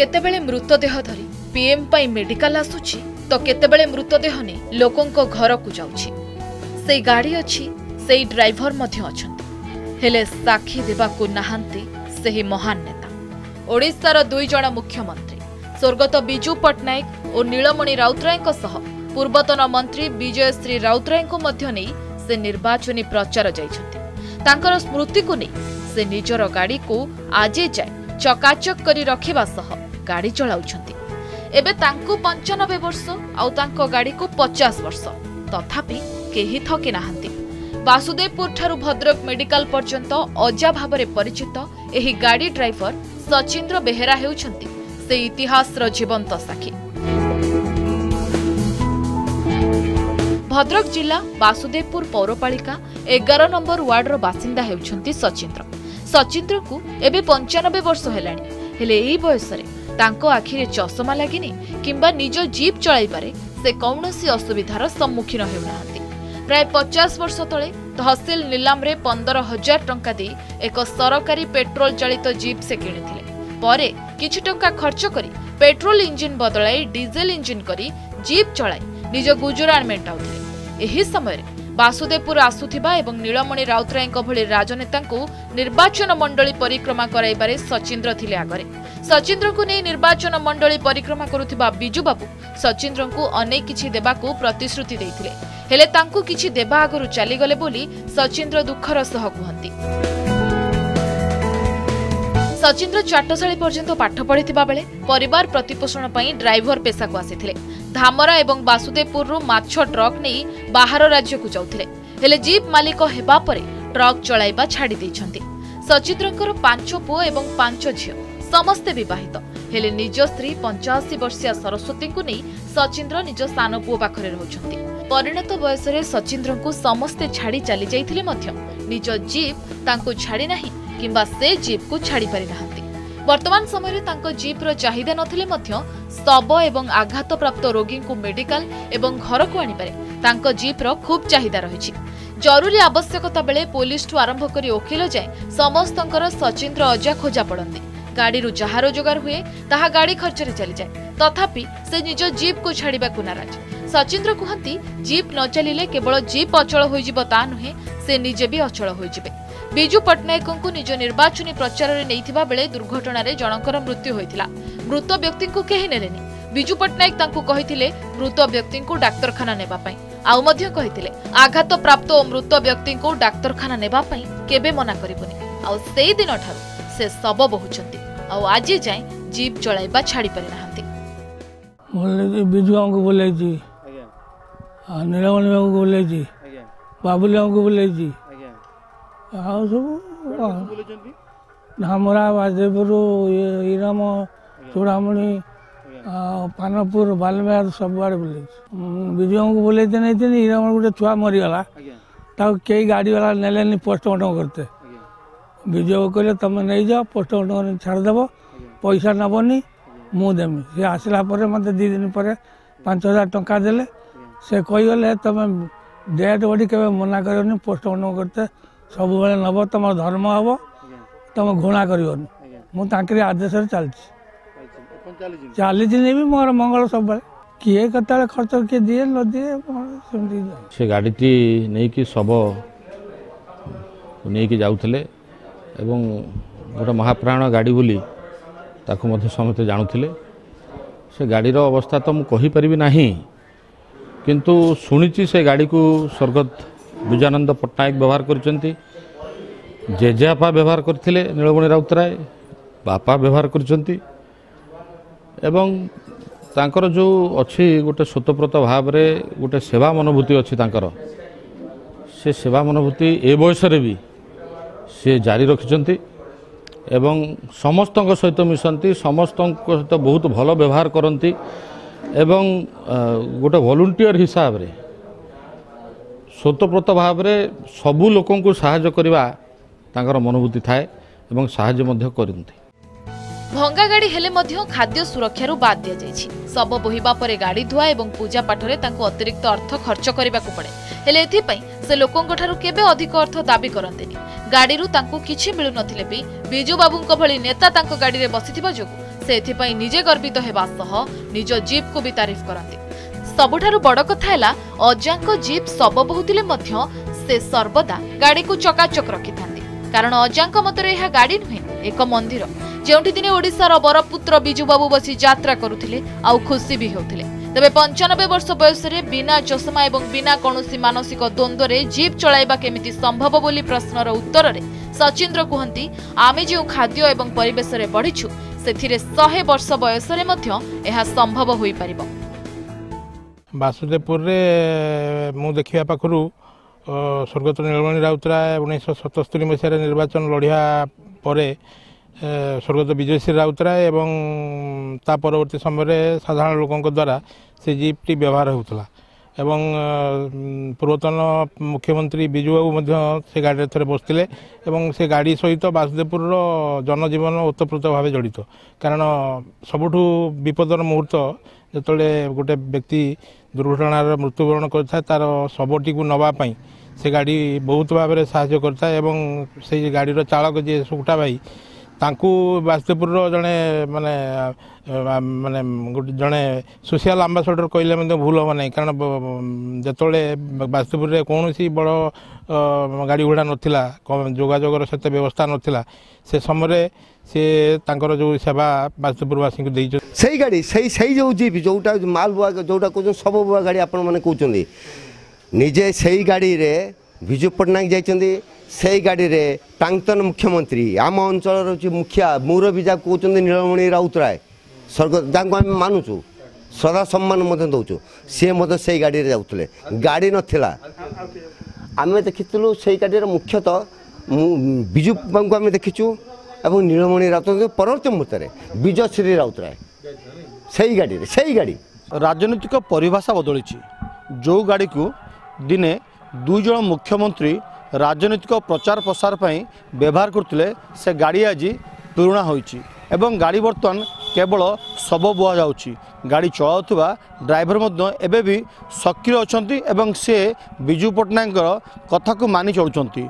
केतेबेले मृतदेह धरी पीएम पाई मेडिकल आसुची तो केतेबेले मृतदेह ने लोकंको घर को जाउची। से गाड़ी अछि से ड्राइवर मध्य अछंती हेले साक्षी देबाकू नाहांती सेही महान नेता। ओडिशार 2 जण मुख्यमंत्री स्वर्गत बिजू पट्टनायक और नीलमणि राउतरायଙ୍କ सह पूर्वतन मंत्री विजयश्री राउतरायଙ୍କୁ मध्य नै से निर्वाचनी प्रचार जाइछंती। तांकर स्मृति को नै से निजर गाड़ी को आजे जाय चकाचक करी रखिबा सह गाड़ी चलाउछंती। एबे तांको 95 वर्ष आउ तांको गाड़ी को 50 वर्ष तथापि केही थके नाहंती। वासुदेवपुर ठारू भद्रक मेडिकल पर्यंत अजा भाबरे परिचित एही गाड़ी ड्राइवर सचिंद्र बेहेरा हेउछंती से इतिहासर जीवंत साक्षी। भद्रक जिला वासुदेवपुर पौरपालिका 11 नंबर वार्डर बासिंदा हेउछंती सचिंद्र। सचिंद्र को एबे 95 वर्ष हेलानी हेले एही बयसरे तांको आखिरे चश्मा लागिनी किंबा निज जीप चलाइबारे से कौनसी असुविधार सम्मुखीन हेउनाहांती। प्राय 50 वर्ष तले तहसील निलाम रे 15,000 टंका दे एक सरकारी पेट्रोल चालित जीप से किनिथिले। परे किछि टंका खर्च करी पेट्रोल इंजिन बदलाई डीजेल इंजिन करी जीप चलाई निज गुजरान मेंटाउथिले। एही समय वासुदेवपुर आसुथिबा एवं नीलमणि राउतरायଙ୍କ भଳି राजनेताଙ୍କୁ निर्वाचन मंडली परिक्रमा कराइबारे सचिंद्र थिले आगरे। सचिंद्र को नहीं निर्वाचन मंडली परिक्रमा करुथिबा बिजू बाबू सचिंद्र को अनेक किछि देबाकू प्रतिश्रुति देइथिले हेले तांकू किछि देबा आगरु चली गले बोली सचिंद्र दुखर सह कहंती। सचिंद्र चाटशाली पर्यंत पाठ पढ़िथिबा बेले परिवार प्रतिपोषण पई ड्राइवर पेशा को आसीथिले। धामरा एवं वासुदेवपुर रु माछ ट्रक नहीं बाहर राज्य को जाउथिले हेले जीप मालिक हेबा परे ट्रक चलाइबा छाड़ी दैछंती। सचिंद्रकर 5 पुओ एवं 5 झियो समस्ते विवाहित हेले निज स्त्री 85 वर्षीय सरस्वती को नहीं सचिंद्र निज सान पुओ पाखरे रहउछंती। परिणत बयसरे सचिंद्र को समस्ते छाड़ी चली जाइथिले मध्य निज जीप तांको छाड़ी नाही किंबा से जीप को छाड़ी पारि नाहंती। वर्तमान समय तांको जीप रो चाहिदा नथिले मध्य शव एवं आघात प्राप्त रोगी को मेडिकल एवं घर को आनी पारे तांको जीप रो खूब चाहिदा रहिछि। जरूरी आवश्यकता बेले पुलिस ठु आरंभ करी वकील जाए समस्तंकर सचिंद्र अजा खोजा पड़ती। गाड़ी रु जहा रोजगार हुए ताहा गाड़ी खर्च रे चली जाए तथापि से निज जीप को छाड़िबा को नाराज। सचिंद्र कहती जीप न चलिले केवल जीप अचल होइजिबो ता नुहे से निजे भी अचल होइजिबे। बिजू पट्टनायक निज निर्वाचनी प्रचार रे नैथिबा बेले दुर्घटना रे जनकर मृत्यु होइथिला। मृत व्यक्ति को केही नेलेनी। बिजू पट्टनायक तांको कहिथिले मृत व्यक्ति को डाक्तरखाना नेबा पई आउ मध्य कहिथिले आघात प्राप्त और मृत व्यक्ति को डाक्तरखाना नेबा पई केबे मना करिबोनी। आउ सेई दिन ठारू से सब बहुचंती आउ आजि जाय जीप चलाइबा छाड़ी पारि नाहंती। बोले बिजू हमको बोले जी नीलमणि बाबू को बोले जी बाबुल बाबू को बोले जी ଆଉ ସବୁ ଧାମରା ବାଜେପୁର ଇରାମ ଚୂଡ଼ାମଣି ପାନପୁର ବାଲମେହାର ସବୁଆଡ଼େ ବୁଲେଇଛି। ବିଜୁଙ୍କୁ ବୁଲେଇତେ ନେଇଥିଲି ଇରାମ ଗୋଟେ ଛୁଆ ମରିଗଲା ତାକୁ କେହି ଗାଡ଼ିବାଲା ନେଲେନି ପୋଷ୍ଟମର୍ଟମ କରିତେ। ବିଜୁ କହିଲେ ତମେ ନେଇଯାଅ ପୋଷ୍ଟମର୍ଟମ ଛାଡ଼ିଦେବ ପଇସା ନେବନି ମୁଁ ଦେମି। ସେ ଆସିଲା ପରେ ମୋତେ 2 ଦିନ ପରେ 5,000 ଟଙ୍କା ଦେଲେ। ସେ କହିଗଲେ ତମେ ଡେଟ୍ ବଡ଼ି କେବେ ମନା କରିବନି ପୋଷ୍ଟମର୍ଟମ करते सब बेले नब तुम धर्म हम तुम घृणा करनी मु आदेश चली भी मोर मंगल सब किए कत खर्च किए दिए न दिए से गाड़ी नहीं कि शव नहीं जाऊे गोटे महाप्राण गाड़ी बोली ताकू समस्ते जानूले से गाड़ीर अवस्था तो मुझे कहीपरि ना किंतु शुणी से गाड़ी को स्वर्गत विजयानंद पट्टनायक व्यवहार करचंती। जेजेबापा व्यवहार करथिले नीलमणि राउतराय बापा व्यवहार करचंती एवं तांकर जो अच्छी गोटे स्वतःप्रत भाव रे गोटे सेवा मनोभूति अच्छी तांकर से सेवा मनोभूति ए बयस भी से जारी रखिचंती एवं समस्तଙ୍କ सहित मिशंती समस्तଙ୍କ सहित बहुत भल व्यवहार करंती एवं गोटे वॉलंटियर हिसाब रे स्वतःप्रत भाव में सबू लोक साहाय्य करवा तांकर मनोभूति थाए एवं साहाय्य मध्य करती। भंगा गाड़ी हेले मध्य खाद्य सुरक्षा बाद दिया जायछि। सब बोहिबा परे गाड़ी धुआ एवं पूजा पाठ रे तांको अतिरिक्त अर्थ खर्च करबा को पड़े हेले एथि पई से लोकंक ठारू केबे अधिक अर्थ दाबी करंतेनी। गाड़ी रु तांको किछि मिलु नथिले भी बिजू बाबूंक भली नेता तांको गाड़ी रे बसिथिबा जोगु से एथिपाई निजे गर्वित हेबा सह निज जीप को भी तारीफ करते। सबुठारु बड़ कथा हैला अजांको जीप सब बहुतिले मध्य से सर्वदा गाड़ी को चकाचक रखिथांती, कारण अजांको मतरे यह गाड़ी नुहे एक मंदिर जेउठी दिने ओडिशार बरपुत्र बिजू बाबू बसी यात्रा करुथिले आउ खुशी भी होउथिले। तबे 95 वर्ष बयस रे बिना चश्मा एवं बिना कौनसी मानसिक द्वंद्व रे जीप चलाइबा केमिति संभव बोली प्रश्नर उत्तर रे सचिंद्र कहती आमे जो खाद्य एवं परिवेश रे बढ़िछु सेथिरे 100 वर्ष बयस रे मध्य एहा संभव होई परिबो। वासुदेवपुर रे मु देखिया पाखरु स्वर्गत नीलमणि राउतराय 1977 मसीह निर्वाचन लढ़िया परे स्वर्गत विजयश्री राउतराय एवं ता परवर्ती समय साधारण लोकों द्वारा से जीपटी व्यवहार होता एवं पूर्वतन मुख्यमंत्री बिजू बाबू से गाड़ी थे बसते एवं से गाड़ी सहित वासुदेवपुर जनजीवन ओतप्रोत भाव जड़ित, कारण सबुठ विपदर मुहूर्त जो गोटे व्यक्ति दुर्घटनार मृत्युवरण करता तार शवटी को नवापाई से गाड़ी बहुत भाव में साहाय्य करता एवं से गाड़ीर चालक जी सुकुटा भाई तांकू वासुदेवपुर जड़े माने माने जड़े सोशल आम्बासडर कहले भूल हम ना, कारण जिते वासुदेवपुर कौन सी बड़ गाड़ी घोड़ा नाला जोगाजोगर सहित व्यवस्था नाला से समय से तांकर जो सेवा वासुदेवपुरवासी को देई सही गाड़ी सही जो जीप जोटा माल बुआ जोटा कहते सब बुआ गाड़ी आपण मैंने कहते निजे सही गाड़ी रे विजु पट्टनायक जाइछन्ती से गाड़ी रे प्राक्तन मुख्यमंत्री आम अंचल मुखिया मुरबी जहाँ कहते नीलमणि राउतराय स्वर्ग जहाँ आम मानुचु श्रद्धा सम्मान दौचु सी से गाड़ी जाते गाड़ी नाला आम देखीलु से गाड़ी मुख्यतः विजु बाबू को आम देखीचु और नीलमणि राउतराय परवर्ती मुहूर्त विजयश्री राउतराय सही गाड़ी राजनीतिक परिभाषा बदली जो गाड़ी को दिने दुई जन मुख्यमंत्री राजनीतिक प्रचार प्रसार पर व्यवहार करते से गाड़ी आज पुराणा होइछि एवं गाड़ी बर्तमान केवल शव बुआ जाउछि। गाड़ी चलाउथुबा ड्राइवर मध्य एबे भी सक्रिय अछंती एवं से विजु पट्टनायक कथा को मानि चलुछंती।